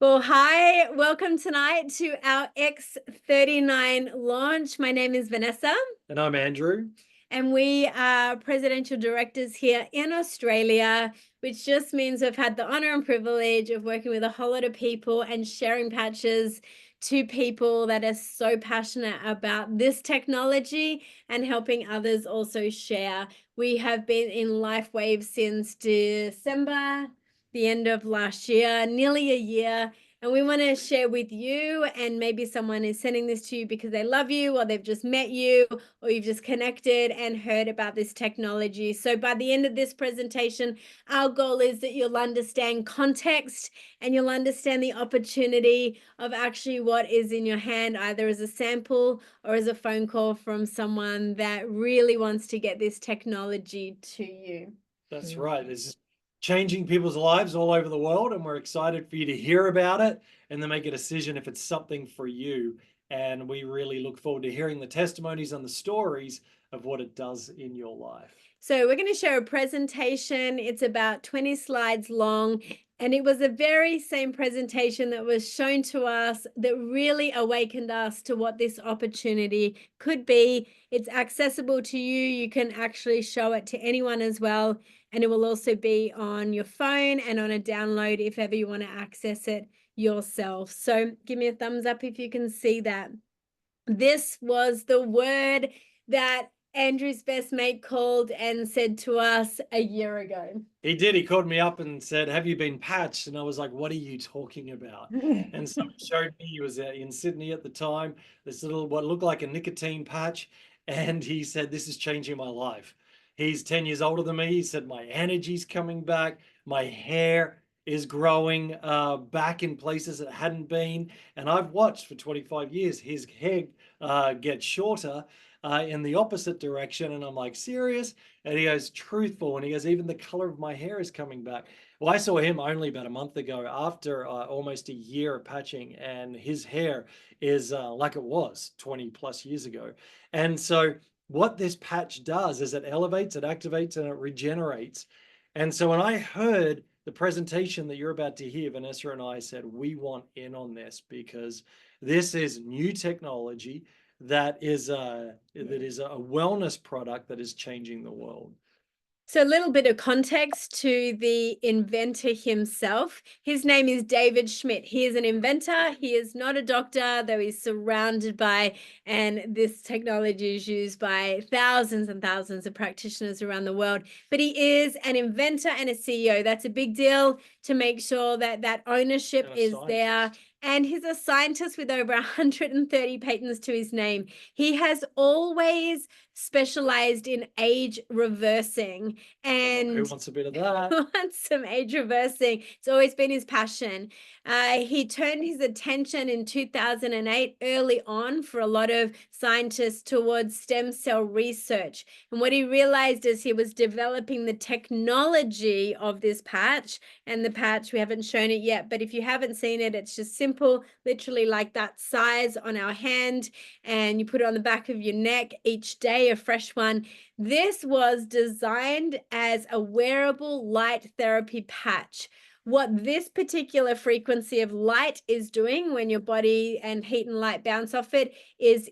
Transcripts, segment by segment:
Well, hi, welcome tonight to our X39 launch. My name is Vanessa, And I'm Andrew. and we are presidential directors here in Australia, which just means we've had the honor and privilege of working with a whole lot of people and sharing patches to people that are so passionate about this technology and helping others also share. We have been in LifeWave since December, the end of last year, nearly a year. And we want to share with you, and maybe someone is sending this to you because they love you, or they've just met you, or you've just connected and heard about this technology. So by the end of this presentation, our goal is that you'll understand context and you'll understand the opportunity of actually what is in your hand, either as a sample or as a phone call from someone that really wants to get this technology to you. That's right. This is changing people's lives all over the world, and we're excited for you to hear about it and then make a decision if it's something for you. And we really look forward to hearing the testimonies and the stories of what it does in your life. So we're going to share a presentation. It's about 20 slides long. And it was the very same presentation that was shown to us that really awakened us to what this opportunity could be. It's accessible to you. You can actually show it to anyone as well. And it will also be on your phone and on a download if ever you want to access it yourself. So give me a thumbs up if you can see that. This was the word that Andrew's best mate called and said to us a year ago. He did. He called me up and said, "Have you been patched?" And I was like, "What are you talking about?" And so he showed me, he was in Sydney at the time, this little, what looked like a nicotine patch. And he said, "This is changing my life." He's 10 years older than me. He said, "My energy's coming back. My hair is growing back in places it hadn't been." And I've watched for 25 years his hair get shorter in the opposite direction. And I'm like, "Serious?" And he goes, "Truthful." And he goes, "Even the color of my hair is coming back." Well, I saw him only about a month ago after almost a year of patching, and his hair is like it was 20 plus years ago. And so, what this patch does is it elevates, it activates, and it regenerates. And so, when I heard the presentation that you're about to hear, Vanessa and I said, we want in on this because this is new technology that is a wellness product that is changing the world. So, a little bit of context to the inventor himself. His name is David Schmidt. He is an inventor. He is not a doctor, though he's surrounded by, and this technology is used by thousands and thousands of practitioners around the world. But he is an inventor and a CEO. That's a big deal to make sure that that ownership And a is there. scientist. And he's a scientist with over 130 patents to his name. He has always specialized in age reversing Come on, who and wants a bit of that? wants some age reversing. It's always been his passion. He turned his attention in 2008, early on, for a lot of scientists towards stem cell research. And what he realized is he was developing the technology of this patch. And the patch, we haven't shown it yet, but if you haven't seen it, it's just simple, literally like that size on our hand. And you put it on the back of your neck each day, a fresh one. This was designed as a wearable light therapy patch. What this particular frequency of light is doing when your body and heat and light bounce off it is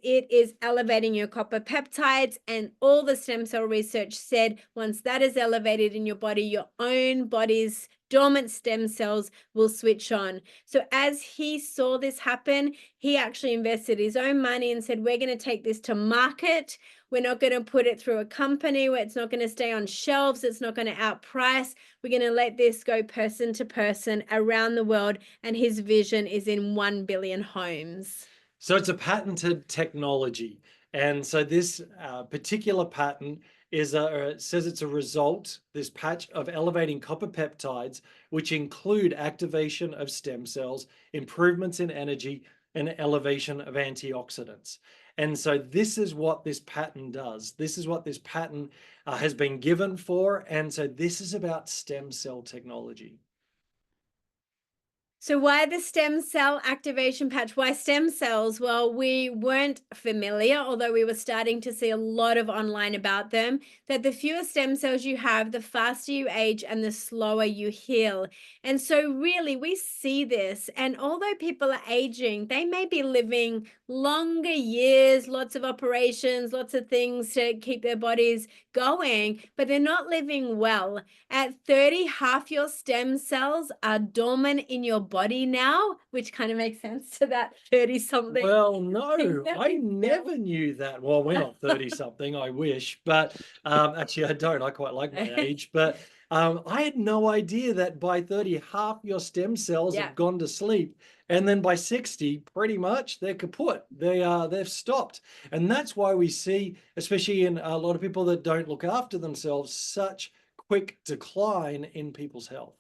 elevating your copper peptides. And all the stem cell research said once that is elevated in your body, your own body's dormant stem cells will switch on. So as he saw this happen, he actually invested his own money and said, we're going to take this to market. We're not going to put it through a company where it's not going to stay on shelves. It's not going to outprice. We're going to let this go person to person around the world. And his vision is in 1 billion homes. So it's a patented technology. And so this particular patent says it's a result, this patch, of elevating copper peptides, which include activation of stem cells, improvements in energy, and elevation of antioxidants. And so this is what this patent does. This is what this patent has been given for. And so this is about stem cell technology. So why the stem cell activation patch? Why stem cells? Well, we weren't familiar, although we were starting to see a lot of online about them, that the fewer stem cells you have, the faster you age and the slower you heal. And so really we see this. And although people are aging, they may be living longer years, lots of operations, lots of things to keep their bodies going, but they're not living well. At 30, half your stem cells are dormant in your body now, which kind of makes sense to that 30 something. Well, no, I never knew that. Well, we're not 30 something, I wish, but actually I don't. I quite like my age, but I had no idea that by 30, half your stem cells Yeah. have gone to sleep. And then by 60, pretty much they're kaput. They've stopped. And that's why we see, especially in a lot of people that don't look after themselves, such quick decline in people's health.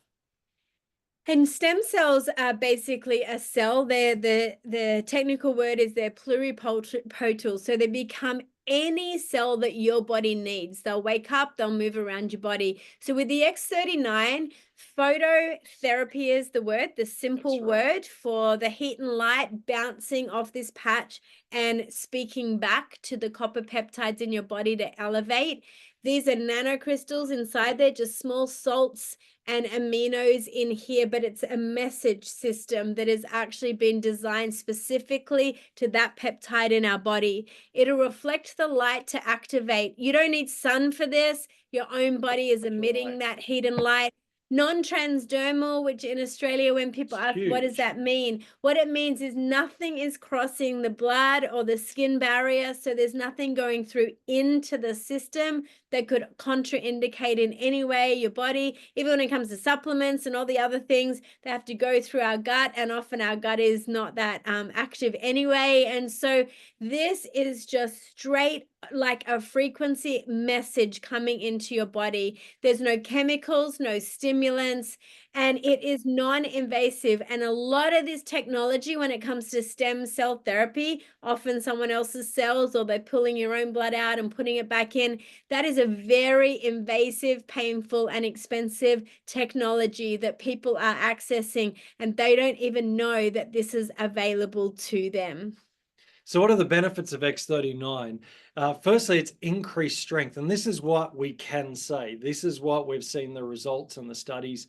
And stem cells are basically a cell. The technical word is they're pluripotent. So they become any cell that your body needs. They'll wake up, they'll move around your body. So with the X39, phototherapy is the word, the simple word for the heat and light bouncing off this patch and speaking back to the copper peptides in your body to elevate. These are nanocrystals inside there, just small salts and aminos in here, but it's a message system that has actually been designed specifically to that peptide in our body. It'll reflect the light to activate. You don't need sun for this. Your own body is emitting that heat and light. Non-transdermal, which in Australia, when people ask, what does that mean? What it means is nothing is crossing the blood or the skin barrier. So there's nothing going through into the system that could contraindicate in any way your body. Even when it comes to supplements and all the other things, they have to go through our gut, and often our gut is not that active anyway. And so this is just straight like a frequency message coming into your body. There's no chemicals, no stimulants, and it is non-invasive. And a lot of this technology, when it comes to stem cell therapy, often someone else's cells, or they're pulling your own blood out and putting it back in, that is a very invasive, painful, and expensive technology that people are accessing, and they don't even know that this is available to them. So what are the benefits of X39? Firstly, it's increased strength. And this is what we can say. This is what we've seen the results and the studies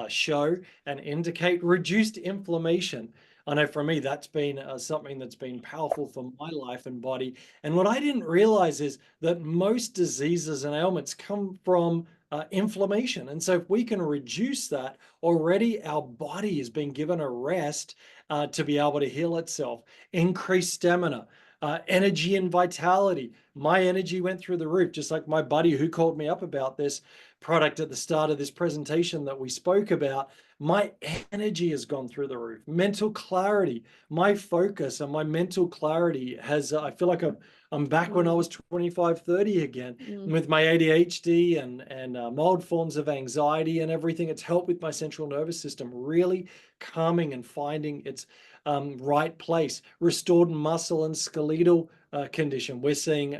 show and indicate: reduced inflammation. I know for me, that's been something that's been powerful for my life and body. And what I didn't realize is that most diseases and ailments come from inflammation. And so if we can reduce that, already our body is being given a rest to be able to heal itself. Increased stamina, energy and vitality. My energy went through the roof, just like my buddy who called me up about this product at the start of this presentation that we spoke about. My energy has gone through the roof. Mental clarity, my focus and my mental clarity has, I feel like I'm back when I was 25, 30 again with my ADHD and mild forms of anxiety and everything. It's helped with my central nervous system, really calming and finding its right place. Restored muscle and skeletal condition. We're seeing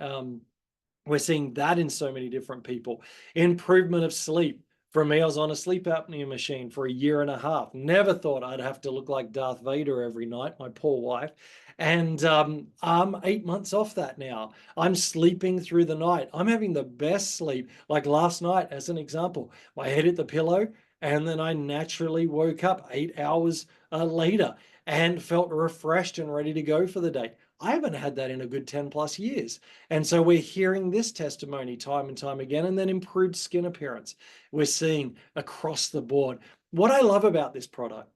that in so many different people. Improvement of sleep. For me, I was on a sleep apnea machine for a year and a half. Never thought I'd have to look like Darth Vader every night, my poor wife. And I'm 8 months off that now. I'm sleeping through the night. I'm having the best sleep. Like last night, as an example, my head hit the pillow, and then I naturally woke up 8 hours later and felt refreshed and ready to go for the day. I haven't had that in a good 10 plus years. And so we're hearing this testimony time and time again. And then improved skin appearance we're seeing across the board. What I love about this product,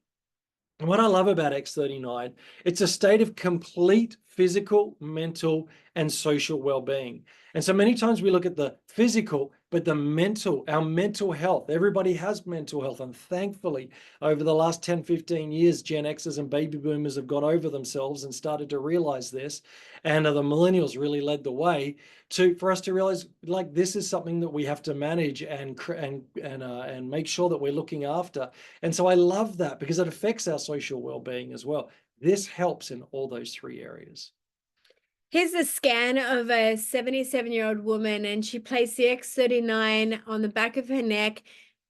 and what I love about X39, it's a state of complete physical, mental, and social well-being. And so many times we look at the physical, but the mental, our mental health. Everybody has mental health. And thankfully, over the last 10, 15 years, Gen Xers and baby boomers have got over themselves and started to realize this. And the millennials really led the way for us to realize, like, this is something that we have to manage and make sure that we're looking after. And so I love that because it affects our social well-being as well. This helps in all those three areas. Here's a scan of a 77-year-old woman, and she placed the X39 on the back of her neck,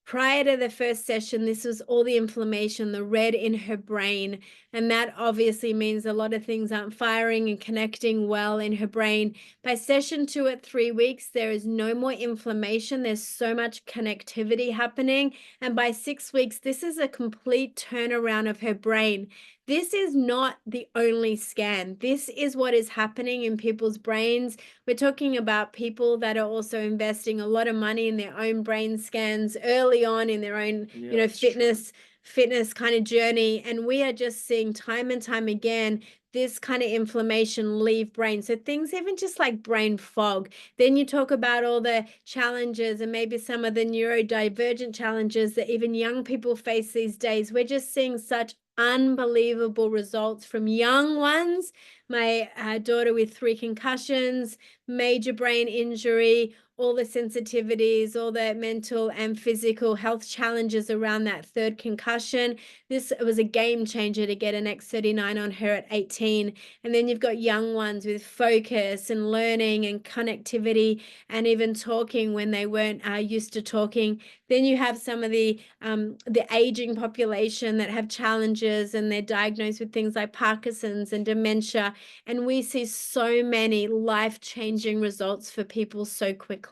Prior to the first session, this was all the inflammation, the red in her brain. And that obviously means a lot of things aren't firing and connecting well in her brain. By session 2 at 3 weeks, there is no more inflammation. There's so much connectivity happening. And by 6 weeks, this is a complete turnaround of her brain. This is not the only scan. This is what is happening in people's brains. We're talking about people that are also investing a lot of money in their own brain scans early on in their own, Yeah, it's true. fitness kind of journey. And we are just seeing time and time again this kind of inflammation leave brain. So things even just like brain fog. Then you talk about all the challenges and maybe some of the neurodivergent challenges that even young people face these days. We're just seeing such unbelievable results from young ones. My daughter with 3 concussions, major brain injury, all the sensitivities, all the mental and physical health challenges around that 3rd concussion. This was a game changer to get an X39 on her at 18. And then you've got young ones with focus and learning and connectivity and even talking when they weren't used to talking. Then you have some of the aging population that have challenges and they're diagnosed with things like Parkinson's and dementia. And we see so many life-changing results for people so quickly.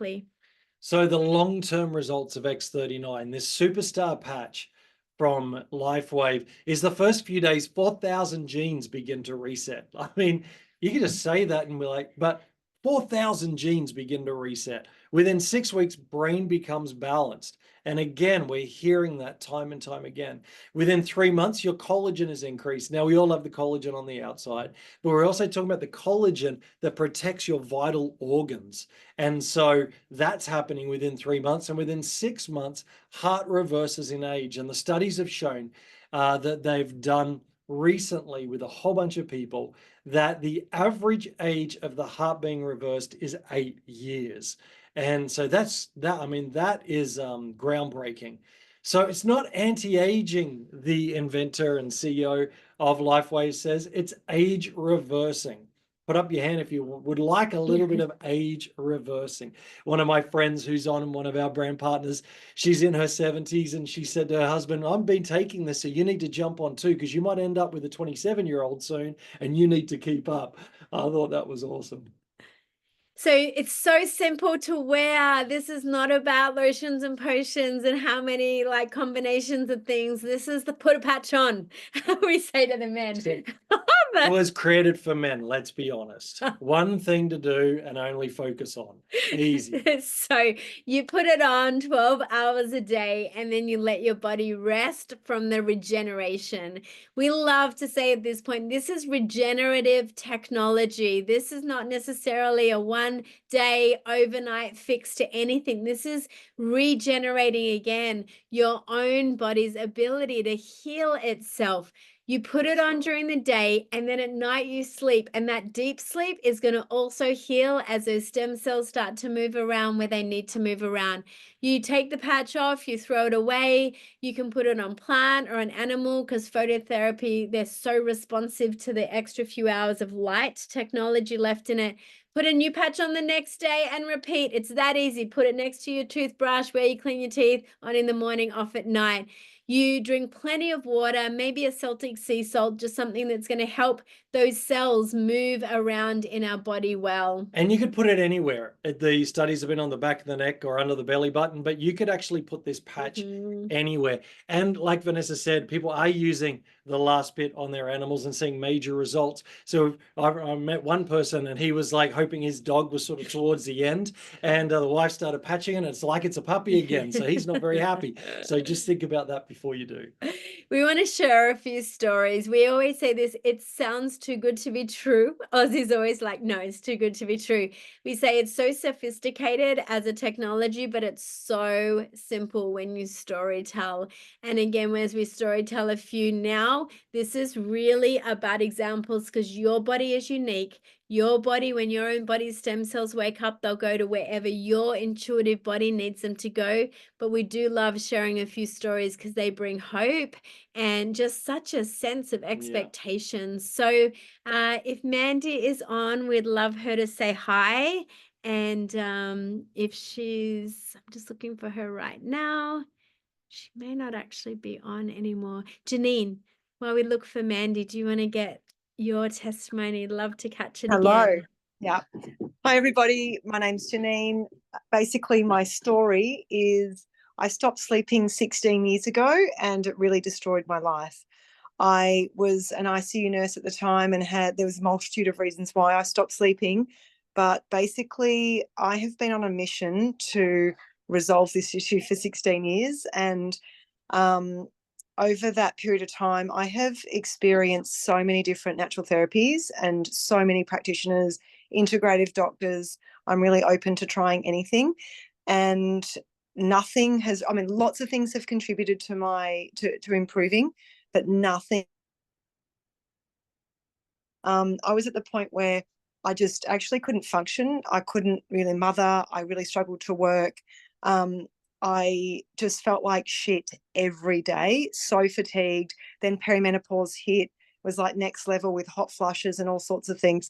So the long-term results of X39, this superstar patch from LifeWave, is the first few days, 4,000 genes begin to reset. I mean, you can just say that and be like, but 4,000 genes begin to reset. Within 6 weeks, brain becomes balanced. And again, we're hearing that time and time again. Within 3 months, your collagen is increased. Now, we all have the collagen on the outside, but we're also talking about the collagen that protects your vital organs. And so that's happening within 3 months. And within 6 months, heart reverses in age. And the studies have shown that they've done recently with a whole bunch of people that the average age of the heart being reversed is 8 years. And so I mean, that is groundbreaking. So it's not anti-aging, the inventor and CEO of LifeWave says, it's age reversing. Put up your hand if you would like a little bit of age reversing. One of my friends who's on one of our brand partners, she's in her 70s and she said to her husband, I've been taking this, so you need to jump on too, because you might end up with a 27-year-old soon and you need to keep up. I thought that was awesome. So it's so simple to wear. This is not about lotions and potions and how many like combinations of things. This is the put a patch on, we say to the men. It was created for men, let's be honest. One thing to do and only focus on. Easy. So you put it on 12 hours a day and then you let your body rest from the regeneration. We love to say at this point, this is regenerative technology. This is not necessarily a 1-day overnight fix to anything. This is regenerating again your own body's ability to heal itself. You put it on during the day and then at night you sleep, and that deep sleep is going to also heal as those stem cells start to move around where they need to move around. You take the patch off, you throw it away. You can put it on plant or an animal because phototherapy, they're so responsive to the extra few hours of light technology left in it. Put a new patch on the next day and repeat. It's that easy. Put it next to your toothbrush where you clean your teeth, on in the morning, off at night. You drink plenty of water, maybe a Celtic sea salt, just something that's going to help those cells move around in our body well. And you could put it anywhere. The studies have been on the back of the neck or under the belly button, but you could actually put this patch anywhere. And like Vanessa said, people are using the last bit on their animals and seeing major results. So I met one person and he was like hoping his dog was sort of towards the end, and the wife started patching it and it's like it's a puppy again. So he's not very happy. So just think about that before you do. We want to share a few stories. We always say this, it sounds too good to be true. Aussie's always like, no, it's too good to be true. We say it's so sophisticated as a technology, but it's so simple when you story tell. And again, as we story tell a few now, this is really about examples because your body is unique. Your body, when your own body's stem cells wake up, they'll go to wherever your intuitive body needs them to go. But we do love sharing a few stories because they bring hope and just such a sense of expectation. So if Mandy is on, we'd love her to say hi. And if she's, I'm just looking for her right now. She may not actually be on anymore. Janine, while we look for Mandy, do you want to get your testimony? Love to catch it Hello. again. Yeah. Hi, everybody. My name's Janine. Basically, my story is I stopped sleeping 16 years ago and it really destroyed my life. I was an ICU nurse at the time and there was a multitude of reasons why I stopped sleeping. But basically, I have been on a mission to resolve this issue for 16 years. And over that period of time, I have experienced so many different natural therapies and so many practitioners, integrative doctors. I'm really open to trying anything. And nothing has, I mean, lots of things have contributed to to improving, but nothing. I was at the point where I just actually couldn't function. I couldn't really mother. I really struggled to work. I just felt like shit every day, so fatigued. Then perimenopause hit, was like next level with hot flushes and all sorts of things.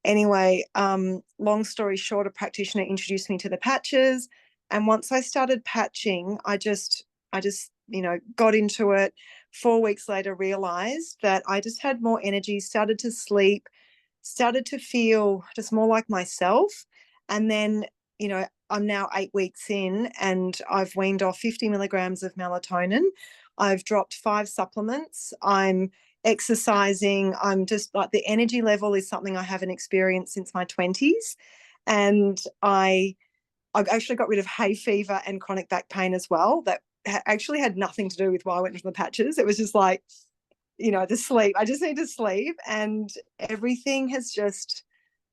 Anyway, long story short, a practitioner introduced me to the patches. And once I started patching, I just, got into it. 4 weeks later, realized that I just had more energy, started to sleep, started to feel just more like myself. And then, I'm now 8 weeks in and I've weaned off 50 milligrams of melatonin. I've dropped 5 supplements. I'm exercising. I'm just like, the energy level is something I haven't experienced since my 20s. And I actually got rid of hay fever and chronic back pain as well. That actually had nothing to do with why I went from the patches. It was just like, the sleep. I just need to sleep. And everything has just,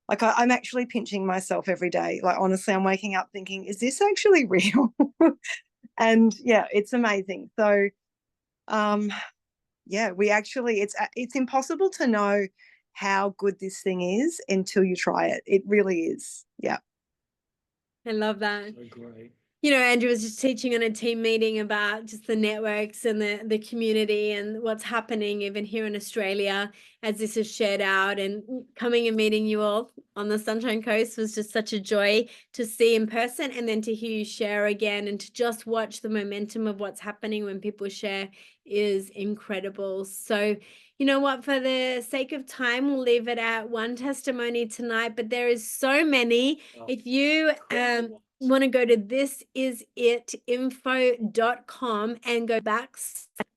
like, I'm actually pinching myself every day. Like, honestly, I'm waking up thinking, is this actually real? And yeah, it's amazing. So, yeah, it's impossible to know how good this thing is until you try it. It really is. Yeah. I love that. So great. Andrew was just teaching on a team meeting about just the networks and the community and what's happening even here in Australia as this is shared out, and coming and meeting you all on the Sunshine Coast was just such a joy to see in person, and then to hear you share again and to just watch the momentum of what's happening when people share is incredible. So you know what, for the sake of time, we'll leave it at one testimony tonight, but there is so many. If you want to go to thisisit.info.com and go back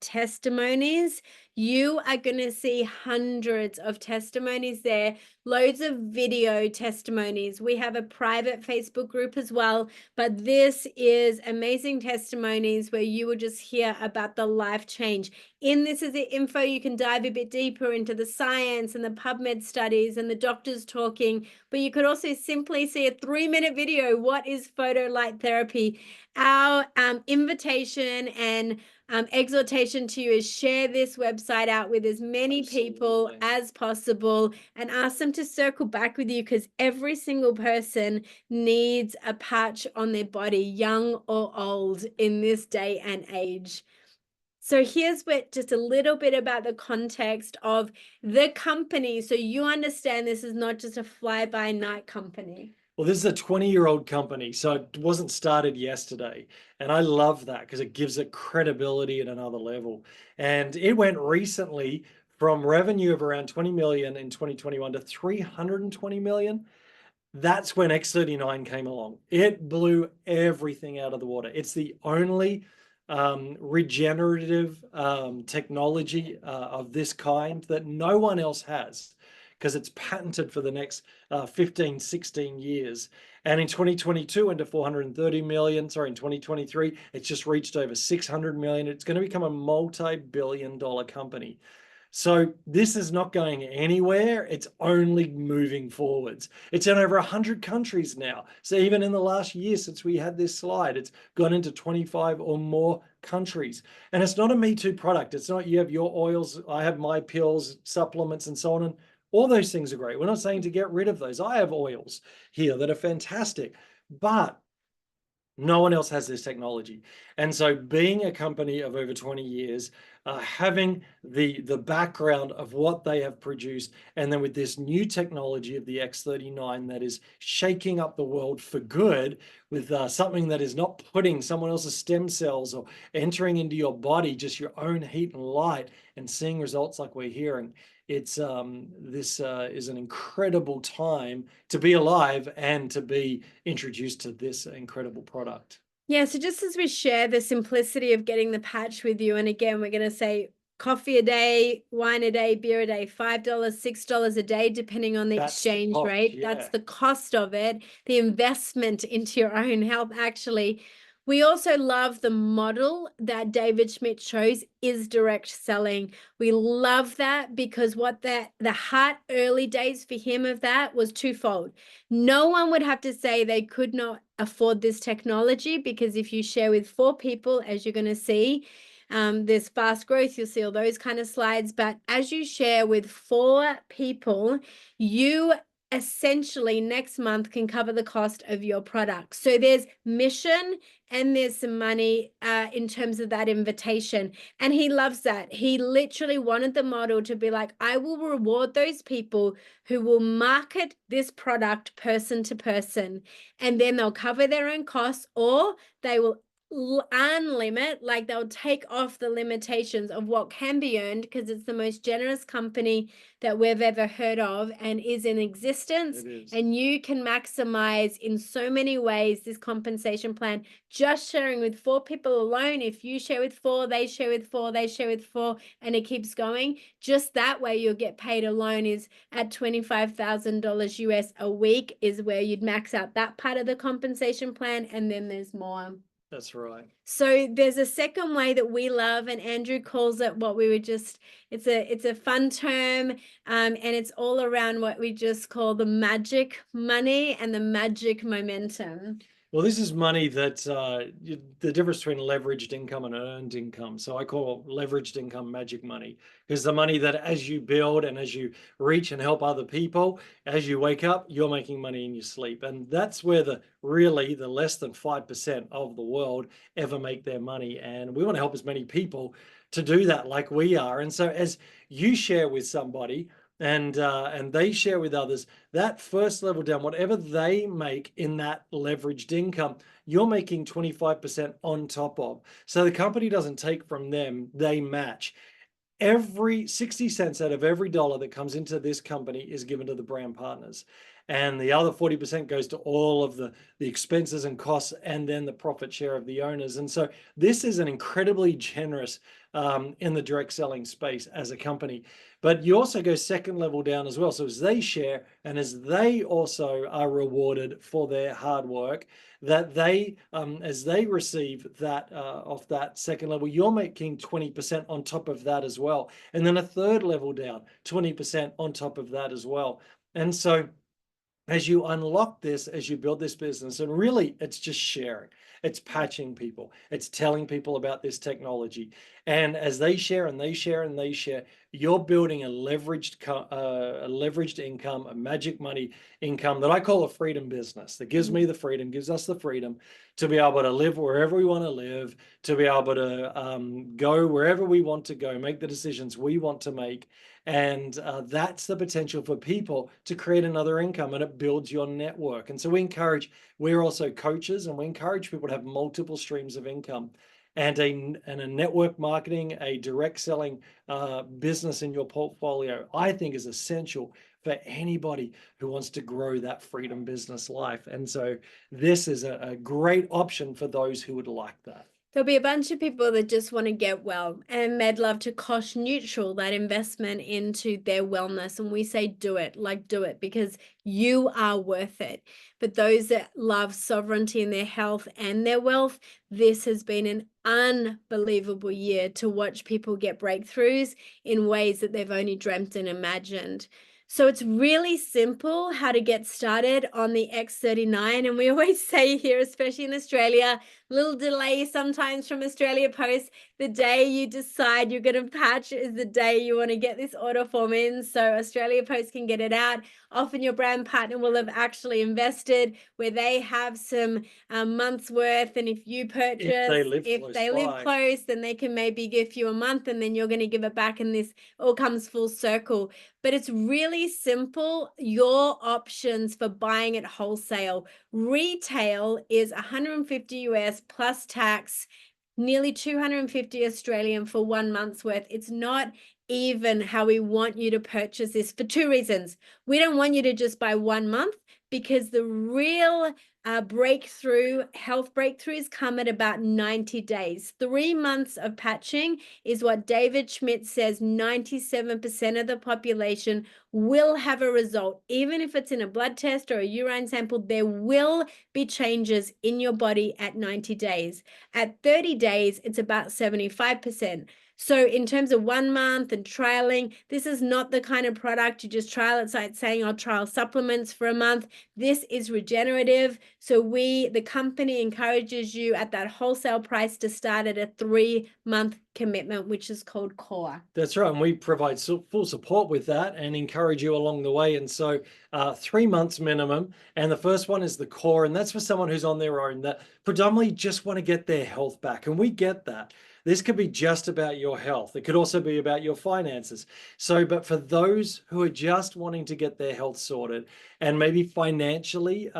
testimonies, you are going to see hundreds of testimonies there, loads of video testimonies. We have a private Facebook group as well, but this is amazing testimonies where you will just hear about the life change. In This Is It info, you can dive a bit deeper into the science and the PubMed studies and the doctors talking, but you could also simply see a 3-minute video. What is photo light therapy? Our invitation and exhortation to you is share this website out with as many people as possible and ask them to circle back with you, because every single person needs a patch on their body, young or old, in this day and age. So here's just a little bit about the context of the company, so you understand this is not just a fly-by-night company. Well, this is a 20-year-old company, so it wasn't started yesterday. And I love that because it gives it credibility at another level. And it went recently from revenue of around 20 million in 2021 to 320 million. That's when X39 came along. It blew everything out of the water. It's the only regenerative technology of this kind that no one else has, because it's patented for the next 15, 16 years. And in 2022, into 430 million. Sorry, in 2023, it's just reached over 600 million. It's going to become a multi-billion-dollar company. So this is not going anywhere. It's only moving forwards. It's in over 100 countries now. So even in the last year since we had this slide, it's gone into 25 or more countries. And it's not a Me Too product. It's not you have your oils, I have my pills, supplements, and so on. And all those things are great. We're not saying to get rid of those. I have oils here that are fantastic. But No one else has this technology. And so being a company of over 20 years, having the background of what they have produced, and then with this new technology of the X39 that is shaking up the world for good, with something that is not putting someone else's stem cells or entering into your body, just your own heat and light, and seeing results like we're hearing. It's this is an incredible time to be alive and to be introduced to this incredible product. Yeah, so just as we share the simplicity of getting the patch with you, and again, we're going to say coffee a day, wine a day, beer a day, $5, $6 a day, depending on the That's the exchange cost, rate. That's yeah. the cost of it, the investment into your own health, actually. We also love the model that David Schmidt chose is direct selling. We love that because what the hard early days for him of that was twofold. No one would have to say they could not afford this technology, because if you share with 4 people, as you're going to see, there's fast growth, you'll see all those kind of slides. But as you share with 4 people, you essentially next month can cover the cost of your product. So there's mission and there's some money in terms of that invitation. And he loves that. He literally wanted the model to be like, I will reward those people who will market this product person to person, and then they'll cover their own costs, or they will unlimit, like they'll take off the limitations of what can be earned, because it's the most generous company that we've ever heard of and is in existence. It is. And you can maximize in so many ways this compensation plan just sharing with 4 people alone. If you share with 4, they share with 4, they share with 4, and it keeps going. Just that way you'll get paid alone is at $25,000 US a week is where you'd max out that part of the compensation plan, and then there's more. That's right. So there's a second way that we love, and Andrew calls it what we would just, it's a fun term, and it's all around what we just call the magic money and the magic momentum. Well, this is money that the difference between leveraged income and earned income. So I call leveraged income magic money, because the money that as you build and as you reach and help other people, as you wake up, you're making money in your sleep. And that's where the less than 5% of the world ever make their money. And we want to help as many people to do that like we are. And so as you share with somebody, and they share with others, that first level down, whatever they make in that leveraged income, you're making 25% on top of. So the company doesn't take from them, they match. Every 60 cents out of every dollar that comes into this company is given to the brand partners. And the other 40% goes to all of the expenses and costs, and then the profit share of the owners. And so this is an incredibly generous in the direct selling space as a company. But you also go second level down as well. So as they share and as they also are rewarded for their hard work, that they, as they receive that off that second level, you're making 20% on top of that as well. And then a third level down, 20% on top of that as well. And so as you unlock this, as you build this business, and really it's just sharing, it's patching people, it's telling people about this technology. And as they share and they share and they share, you're building a leveraged income, a magic money income that I call a freedom business, that gives me the freedom, gives us the freedom to be able to live wherever we want to live, to be able to go wherever we want to go, make the decisions we want to make. And that's the potential for people to create another income, and it builds your network. And so we're also coaches, and we encourage people to have multiple streams of income. And a network marketing, a direct selling business in your portfolio, I think is essential for anybody who wants to grow that freedom business life. And so this is a great option for those who would like that. There'll be a bunch of people that just want to get well, and they'd love to cost neutral that investment into their wellness. And we say, do it, because you are worth it. But those that love sovereignty in their health and their wealth, this has been an unbelievable year to watch people get breakthroughs in ways that they've only dreamt and imagined. So it's really simple how to get started on the X39. And we always say here, especially in Australia, little delay sometimes from Australia Post. The day you decide you're going to patch is the day you want to get this order form in. So Australia Post can get it out. Often your brand partner will have actually invested where they have some months worth. And if you purchase, if they live close, then they can maybe give you a month and then you're going to give it back. And this all comes full circle. But it's really simple. Your options for buying at wholesale. Retail is 150 US plus tax, nearly 250 Australian for 1 month's worth. It's not even how we want you to purchase this for two reasons. We don't want you to just buy 1 month because the real health breakthroughs come at about 90 days. 3 months of patching is what David Schmidt says 97% of the population will have a result. Even if it's in a blood test or a urine sample, there will be changes in your body at 90 days. At 30 days, it's about 75%. So in terms of 1 month and trialing, this is not the kind of product you just trial. It's like saying I'll trial supplements for a month. This is regenerative. So the company encourages you at that wholesale price to start at a 3-month commitment, which is called Core. That's right. And we provide full support with that and encourage you along the way. And so 3 months minimum. And the first one is the Core. And that's for someone who's on their own that predominantly just want to get their health back. And we get that. This could be just about your health. It could also be about your finances. So, but for those who are just wanting to get their health sorted and maybe financially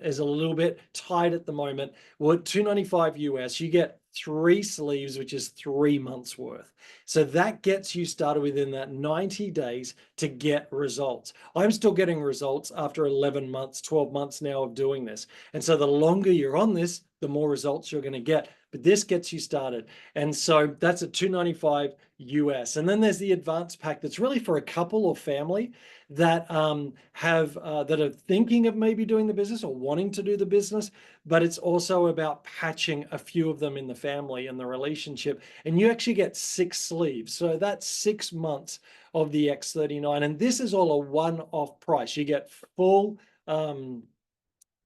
is a little bit tight at the moment, well, at $295 US, you get 3 sleeves, which is 3 months worth. So that gets you started within that 90 days to get results. I'm still getting results after 11 months, 12 months now of doing this. And so the longer you're on this, the more results you're going to get. But this gets you started. And so that's at $295 US. And then there's the advanced pack that's really for a couple or family that that are thinking of maybe doing the business or wanting to do the business, but it's also about patching a few of them in the family and the relationship. And you actually get 6 sleeves. So that's 6 months of the X39. And this is all a one-off price. You get full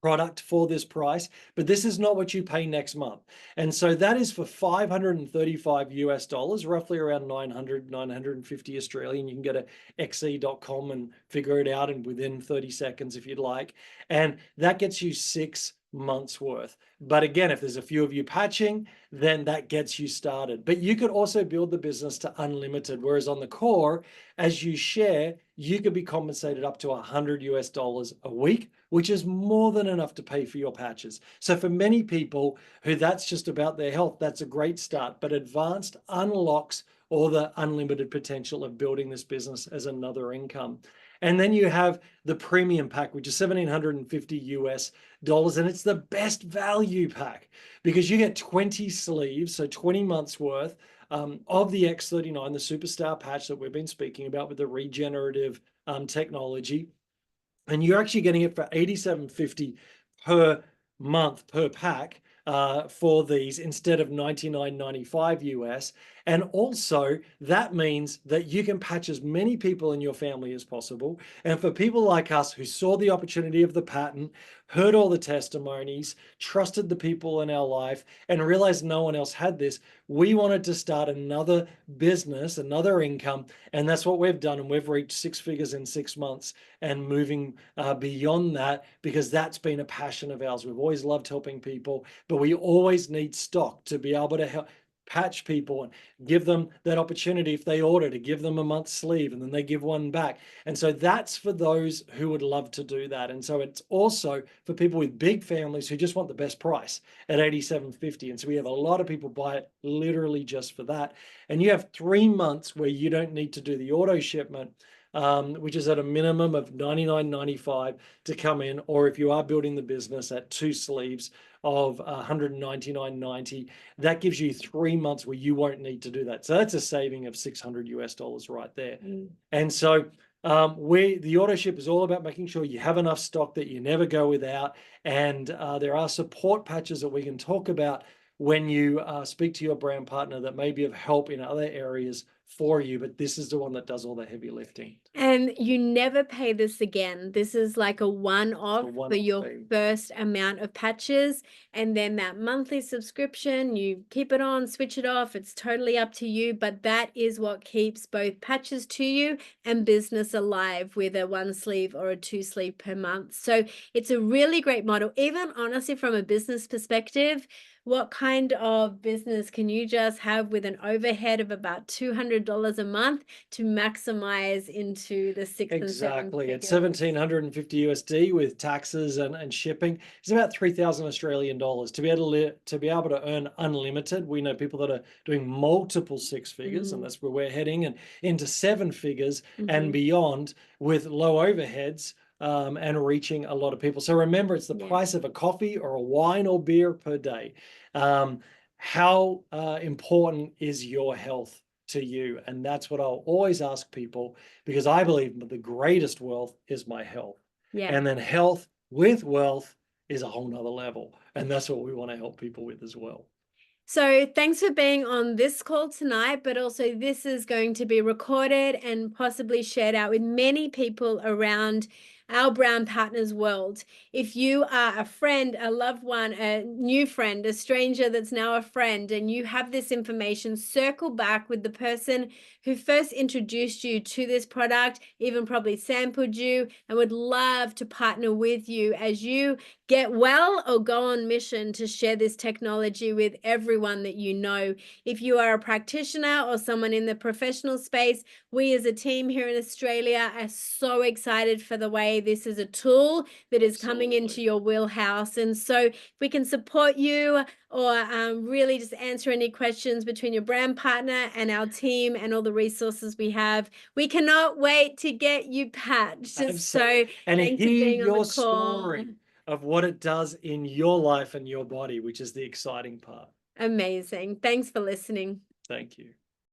product for this price, but this is not what you pay next month. And so that is for 535 US dollars, roughly around 900, 950 Australian. You can go to xe.com and figure it out in within 30 seconds if you'd like. And that gets you 6 months worth. But again, if there's a few of you patching, then that gets you started. But you could also build the business to unlimited, whereas on the Core, as you share, you could be compensated up to 100 US dollars a week, which is more than enough to pay for your patches. So for many people who that's just about their health, that's a great start. But advanced unlocks all the unlimited potential of building this business as another income. And then you have the premium pack, which is 1,750 US dollars. And it's the best value pack because you get 20 sleeves, so 20 months worth of the X39, the superstar patch that we've been speaking about with the regenerative technology. And you're actually getting it for $87.50 per month per pack for these instead of $99.95 US. And also that means that you can patch as many people in your family as possible. And for people like us who saw the opportunity of the patent, heard all the testimonies, trusted the people in our life, and realized no one else had this, we wanted to start another business, another income. And that's what we've done. And we've reached 6 figures in 6 months and moving beyond that because that's been a passion of ours. We've always loved helping people, but we always need stock to be able to help patch people and give them that opportunity if they order to give them a month's sleeve and then they give one back. And so that's for those who would love to do that. And so it's also for people with big families who just want the best price at $87.50. And so we have a lot of people buy it literally just for that. And you have 3 months where you don't need to do the auto shipment, which is at a minimum of $99.95 to come in, or if you are building the business at 2 sleeves of $199.90, that gives you 3 months where you won't need to do that. So that's a saving of 600 US dollars right there. And so the auto ship is all about making sure you have enough stock that you never go without. And there are support patches that we can talk about when you speak to your brand partner that may be of help in other areas for you, but this is the one that does all the heavy lifting. And you never pay this again. This is like a one-off for one-off your fee. first amount of patches. And then that monthly subscription, you keep it on, switch it off. It's totally up to you. But that is what keeps both patches to you and business alive with a 1 sleeve or a 2 sleeve per month. So it's a really great model. Even honestly, from a business perspective, what kind of business can you just have with an overhead of about $200 a month to maximize into the 6 and 7 Exactly. At figures? 1,750 USD with taxes and shipping, it's about 3,000 Australian dollars to be able to earn unlimited. We know people that are doing multiple 6 figures, and that's where we're heading, and into 7 figures and beyond with low overheads. And reaching a lot of people. So remember, it's the price of a coffee or a wine or beer per day. How important is your health to you? And that's what I'll always ask people, because I believe that the greatest wealth is my health. And then health with wealth is a whole nother level. And that's what we want to help people with as well. So thanks for being on this call tonight, but also this is going to be recorded and possibly shared out with many people around our brand partners world. If you are a friend, a loved one, a new friend, a stranger that's now a friend, and you have this information, circle back with the person who first introduced you to this product, even probably sampled you, and would love to partner with you as you get well or go on mission to share this technology with everyone that you know. If you are a practitioner or someone in the professional space, we as a team here in Australia are so excited for the way this is a tool that is coming into your wheelhouse. And so if we can support you or really just answer any questions between your brand partner and our team and all the resources we have, we cannot wait to get you patched. So and thanks for hear being on your the call. story of what it does in your life and your body, which is the exciting part. Amazing. Thanks for listening. Thank you.